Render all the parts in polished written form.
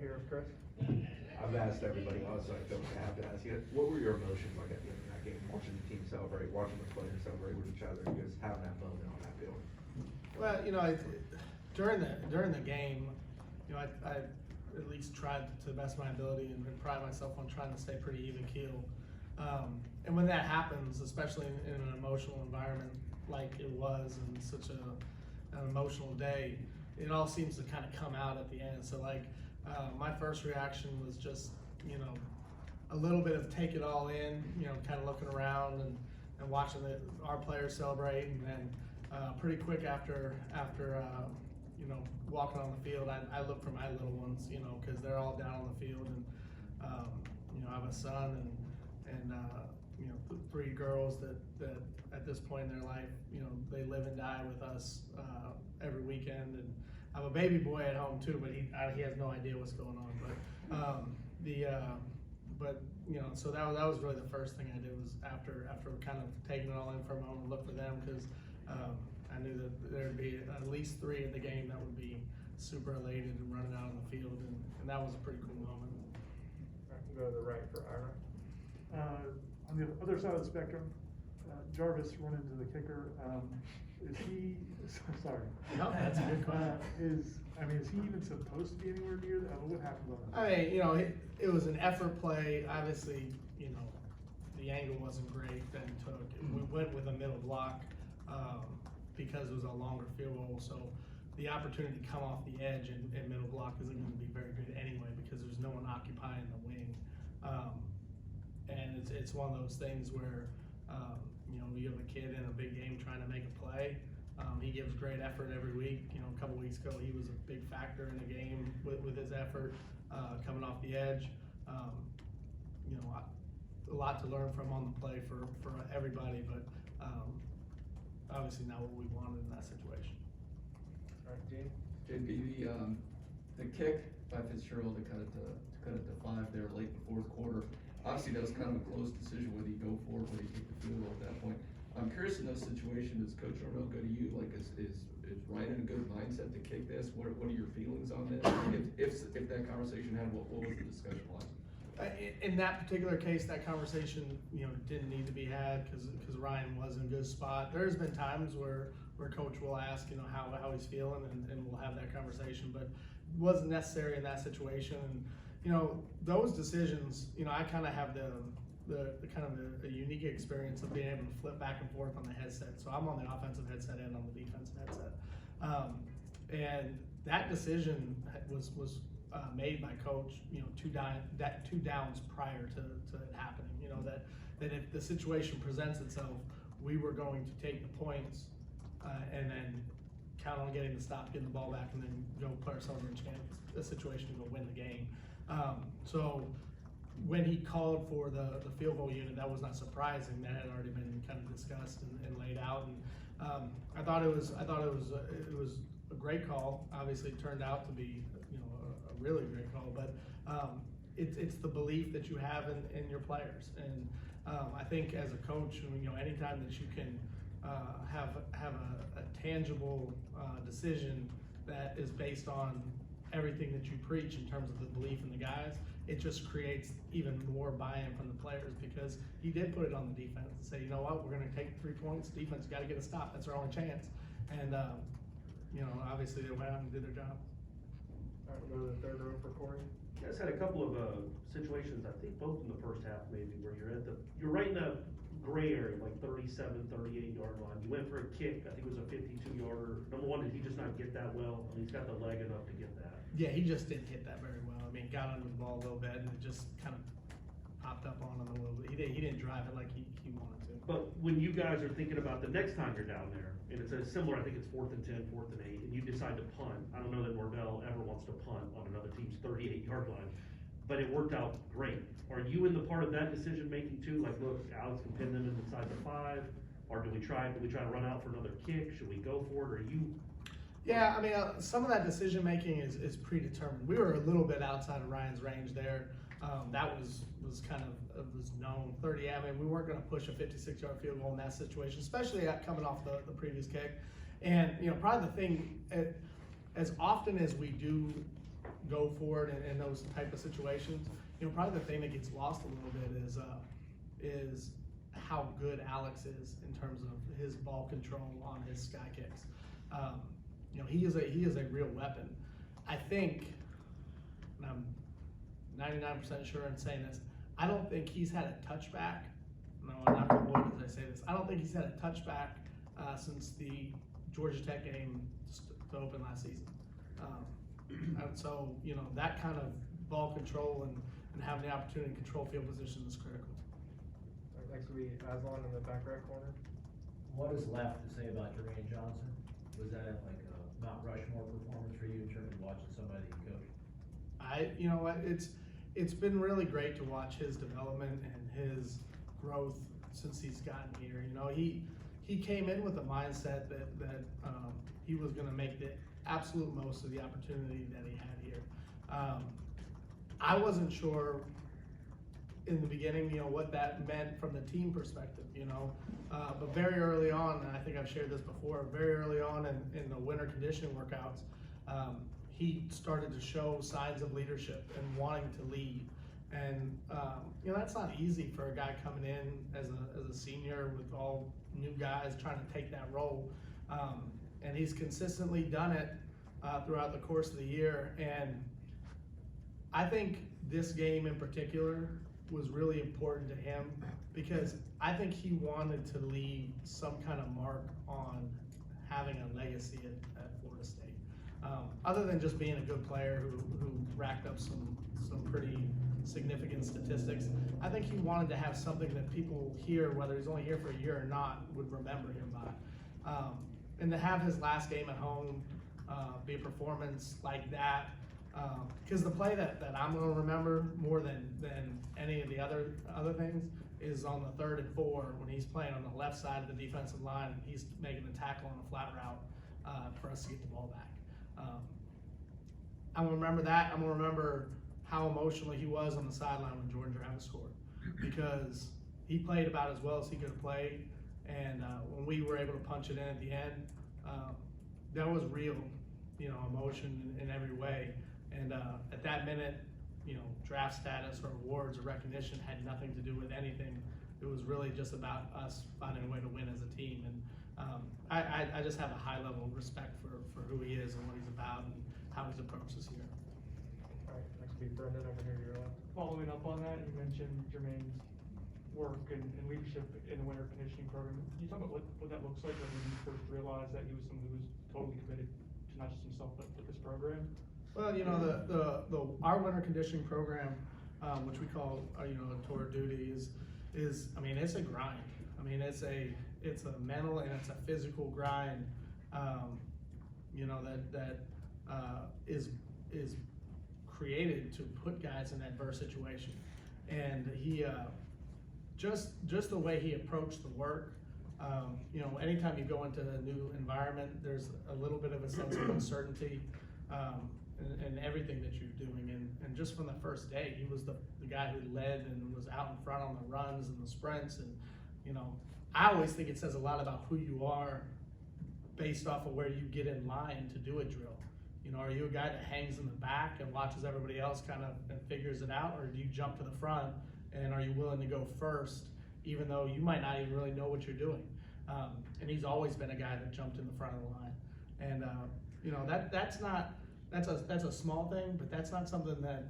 here with Chris. I've asked everybody else, so I don't have to ask you. What were your emotions like at the end of that game? Watching the team celebrate, watching the players celebrate with each other, just having that moment on that field. Well, during the game, I at least tried to the best of my ability and pride myself on trying to stay pretty even keel. And when that happens, especially in an emotional environment like it was in such an emotional day, it all seems to kind of come out at the end. So my first reaction was just, a little bit of take it all in, kind of looking around and watching our players celebrate. And then pretty quick after walking on the field, I look for my little ones, because they're all down on the field. And, I have a son and 3 girls that at this point in their life, they live and die with us every weekend. And I have a baby boy at home too, but he has no idea what's going on. But so that was really the first thing I did was after kind of taking it all in for a moment, look for them, because I knew that there'd be at least 3 in the game that would be super elated and running out on the field, and that was a pretty cool moment. I can go to the right for Ira. On the other side of the spectrum, Jarvis running to the kicker. Is he? Sorry. No, that's a good question. Is he even supposed to be anywhere near that? What happened on that? I mean, it was an effort play. Obviously, the angle wasn't great that he took. We went with a middle block because it was a longer field goal. So the opportunity to come off the edge and middle block isn't going to be very good anyway, because there's no one occupying the wing. And it's one of those things where you have a kid in a big game trying to make a play. He gives great effort every week. A couple weeks ago, he was a big factor in the game with his effort coming off the edge. A lot to learn from on the play for everybody, but obviously not what we wanted in that situation. All right, Gene. JP, the kick by Fitzgerald to cut it to 5 there late in the fourth quarter. Obviously, that was kind of a close decision whether you go for it, whether you kick the field goal at that point. I'm curious in those situations, does Coach Armel go to you? Like, is Ryan in a good mindset to kick this? What are your feelings on this? If that conversation had, what was the discussion like? In that particular case, that conversation, didn't need to be had because Ryan was in a good spot. There's been times where Coach will ask, how he's feeling, and we'll have that conversation, but it wasn't necessary in that situation. And those decisions, I kind of have the kind of a unique experience of being able to flip back and forth on the headset. So I'm on the offensive headset and on the defensive headset. And that decision was made by Coach, 2 downs prior to it happening. That if the situation presents itself, we were going to take the points and then count on getting the stop, getting the ball back, and then go put ourselves in a situation to go win the game. So when he called for the field goal unit, that was not surprising. That had already been kind of discussed and laid out. And I thought it was a great call. Obviously, it turned out to be a really great call. But it's the belief that you have in your players. And I think as a coach, anytime that you can have a tangible decision that is based on everything that you preach in terms of the belief in the guys, it just creates even more buy-in from the players, because he did put it on the defense and say, what, we're going to take 3 points. Defense got to get a stop. That's our only chance. And obviously they went out and did their job. All right, we'll go to the third row for Corey. You guys had a couple of situations, I think both in the first half maybe, where you're right in the gray area, like 37, 38 yard line. You went for a kick, I think it was a 52-yarder. Number one, did he just not get that well? I mean, he's got the leg enough to get that. Yeah, he just didn't hit that very well. I mean, got under the ball a little bit and it just kind of popped up on him a little bit. He didn't drive it like he wanted to. But when you guys are thinking about the next time you're down there, and it's a similar, I think it's 4th and 10, 4th and 8, and you decide to punt. I don't know that Norvell ever wants to punt on another team's 38-yard line, but it worked out great. Are you in the part of that decision making too? Like, look, Alex can pin them inside the 5, or do we try to run out for another kick? Should we go for it? Or you? Yeah, I mean, some of that decision making is predetermined. We were a little bit outside of Ryan's range there. That was kind of was known. 30. I mean, we weren't going to push a 56-yard field goal in that situation, especially coming off the previous kick. And probably the thing, as often as we do go for it in those type of situations. You know, probably the thing that gets lost a little bit is how good Alex is in terms of his ball control on his sky kicks. You know, he is a real weapon. I think, and I'm 99% sure in saying this, I don't think he's had a touchback. No, I'm not going to avoid as I say this. I don't think he's had a touchback since the Georgia Tech game to open last season. And so, you know, that kind of ball control and having the opportunity to control field position is critical. All right, next will be Aslan in the back right corner. What is left to say about Jermaine Johnson? Was that like a Mount Rushmore performance for you in terms of watching somebody that you coach? You know what, it's been really great to watch his development and his growth since he's gotten here. You know, he came in with a mindset that he was going to make the absolute most of the opportunity that he had here. I wasn't sure in the beginning, you know, what that meant from the team perspective, you know, but very early on, and I think I've shared this before, very early on in the winter conditioning workouts, he started to show signs of leadership and wanting to lead. And, you know, that's not easy for a guy coming in as a senior with all new guys trying to take that role. And he's consistently done it throughout the course of the year. And I think this game in particular was really important to him because I think he wanted to leave some kind of mark on having a legacy at Florida State. Other than just being a good player who racked up some pretty significant statistics, I think he wanted to have something that people here, whether he's only here for a year or not, would remember him by. And to have his last game at home be a performance like that, because the play that I'm going to remember more than any of the other things is on the 3rd and 4 when he's playing on the left side of the defensive line and he's making the tackle on a flat route for us to get the ball back. I'm going to remember that. I'm going to remember how emotional he was on the sideline when Jordan Travis scored, because he played about as well as he could have played, and when we were able to punch it in at the end, that was real, you know, emotion in every way. And at that minute, you know, draft status or awards or recognition had nothing to do with anything. It was really just about us finding a way to win as a team. And I just have a high level of respect for who he is and what he's about and how he's approached this year. All right, next will be Brendan over here to your left. Following up on that, you mentioned Jermaine's work and leadership in the winter conditioning program. Can you talk about what that looks like when you first realized that he was someone who was totally committed to not just himself but this program? Well, you know, our winter conditioning program, which we call you know, tour duty, is I mean, it's a grind. I mean, it's a mental and it's a physical grind. You know, that is created to put guys in adverse situation, and he just the way he approached the work. You know, anytime you go into a new environment, there's a little bit of a sense of uncertainty in everything that you're doing. And just from the first day, he was the guy who led and was out in front on the runs and the sprints. And, you know, I always think it says a lot about who you are based off of where you get in line to do a drill. You know, are you a guy that hangs in the back and watches everybody else kind of and figures it out, or do you jump to the front and are you willing to go first, even though you might not even really know what you're doing? And he's always been a guy that jumped in the front of the line. And you know, that's a small thing, but that's not something that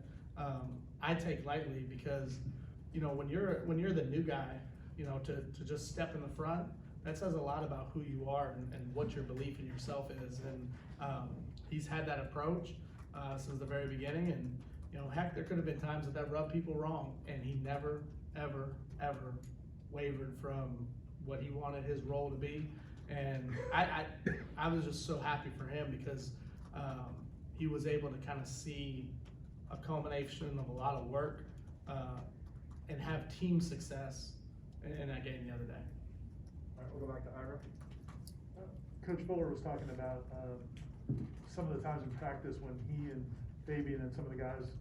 I take lightly, because you know, when you're the new guy, you know, to just step in the front, that says a lot about who you are and what your belief in yourself is. And he's had that approach since the very beginning. And you know, heck, there could have been times that rubbed people wrong, and he never, ever, ever wavered from what he wanted his role to be. And I was just so happy for him, because he was able to kind of see a culmination of a lot of work and have team success in that game the other day. All right, we'll go back to Ira. Coach Fuller was talking about some of the times in practice when he and Fabian and some of the guys,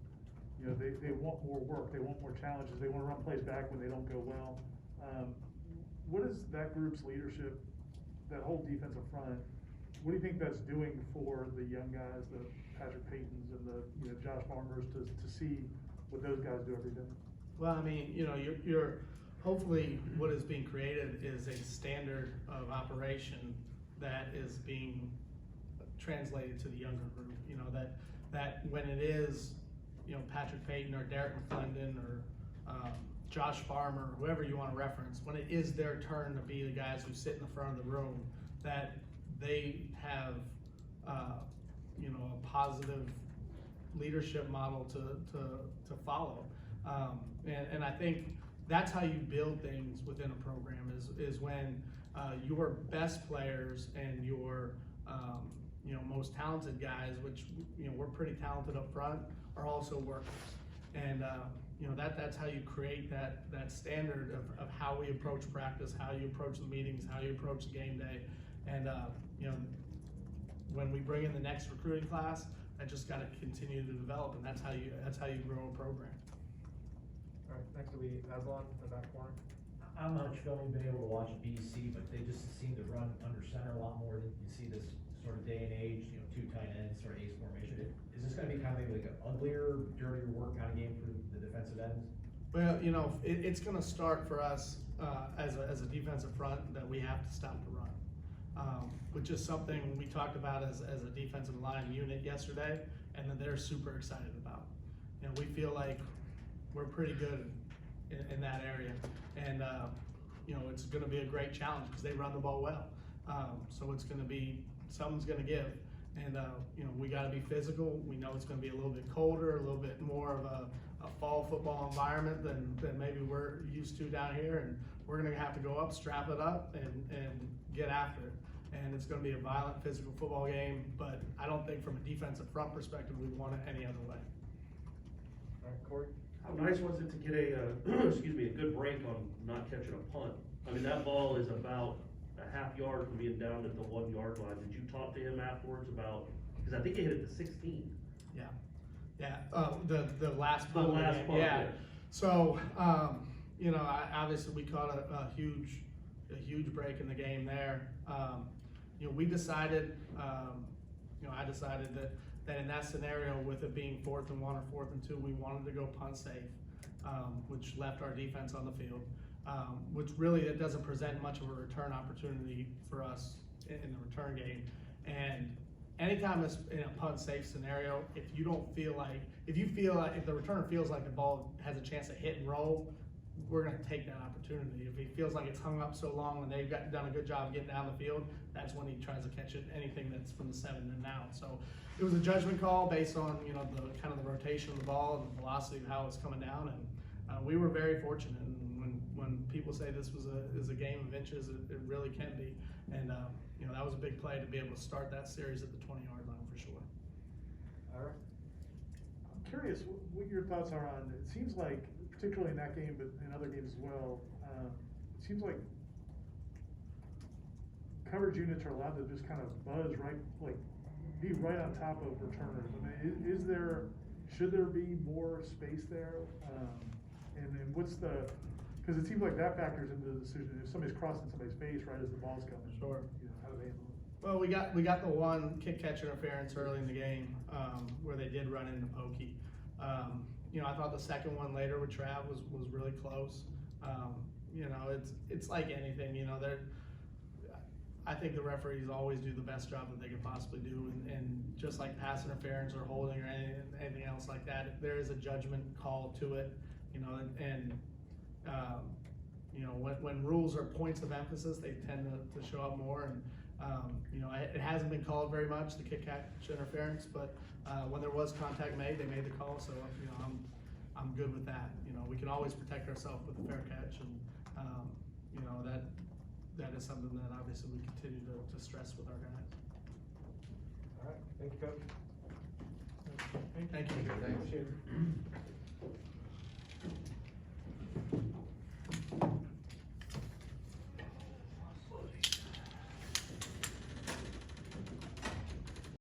you know, they want more work, they want more challenges, they want to run plays back when they don't go well. What is that group's leadership, that whole defensive front, what do you think that's doing for the young guys, the Patrick Paytons and the, you know, Josh Farmers, to see what those guys do every day? Well, I mean, you know, you're hopefully what is being created is a standard of operation that is being translated to the younger group. You know, that when it is, you know, Patrick Payton or Derek McClendon or Josh Farmer, whoever you want to reference, when it is their turn to be the guys who sit in the front of the room, that they have, you know, a positive leadership model to follow. And I think that's how you build things within a program is when your best players and your you know, most talented guys, which, you know, we're pretty talented up front, are also workers. And you know, that's how you create that standard of how we approach practice, how you approach the meetings, how you approach the game day. And you know, when we bring in the next recruiting class, that just got to continue to develop, and that's how you grow a program. All right, next will be Aslan in the back corner. I'm not sure if you've been able to watch BC, but they just seem to run under center a lot more than you see this sort of day and age, you know, two tight ends, sort of ace formation. Is this gonna be kind of like an uglier, dirtier work kind of game for the defensive ends? Well, you know, it's going to start for us as a defensive front that we have to stop the run, which is something we talked about as a defensive line unit yesterday, and that they're super excited about. You know, we feel like we're pretty good in that area, and you know, it's going to be a great challenge because they run the ball well. So it's going to be, something's going to give. And you know, we got to be physical. We know it's going to be a little bit colder, a little bit more of a fall football environment than maybe we're used to down here. And we're going to have to go up, strap it up, and get after it. And it's going to be a violent, physical football game. But I don't think from a defensive front perspective we want it any other way. All right, Corey. How nice was it to get a, excuse me, a good break on not catching a punt? I mean, that ball is about a half yard from being down at the 1 yard line. Did you talk to him afterwards about, because I think he hit it to 16. Yeah, yeah. The last The punt. last punt, yeah. yeah. So you know, obviously we caught a huge break in the game there. You know, we decided, you know, I decided that in that scenario, with it being 4th and 1 or 4th and 2, we wanted to go punt safe, which left our defense on the field. Which really, it doesn't present much of a return opportunity for us in the return game. And anytime it's in a punt safe scenario, if you feel like if the returner feels like the ball has a chance to hit and roll, we're going to take that opportunity. If he feels like it's hung up so long and they've done a good job getting down the field, that's when he tries to catch it, anything that's from the 7 and out. So it was a judgment call based on, you know, the kind of the rotation of the ball and the velocity of how it's coming down. And we were very fortunate. And when people say this is a game of inches, it really can be. And you know, that was a big play to be able to start that series at the 20 yard line for sure. All right. I'm curious what your thoughts are on, it seems like, particularly in that game, but in other games as well, it seems like coverage units are allowed to just kind of buzz right, like be right on top of returners. I mean, should there be more space there? And then what's because it seems like that factors into the decision. If somebody's crossing somebody's face right as the ball's coming, Sure. You know, how do they handle it? Well, we got the one kick catch interference early in the game where they did run into Pokey. You know, I thought the second one later with Trav was really close. You know, it's like anything. You know, I think the referees always do the best job that they could possibly do, and just like pass interference or holding or anything else like that, there is a judgment call to it. You know, and you know, when rules are points of emphasis, they tend to show up more. And you know, it hasn't been called very much, the kick catch interference, but when there was contact made, they made the call. So you know, I'm good with that. You know, we can always protect ourselves with a fair catch, and you know, that is something that obviously we continue to stress with our guys. All right. Thank you, Coach. Thank you. Thanks. Appreciate it.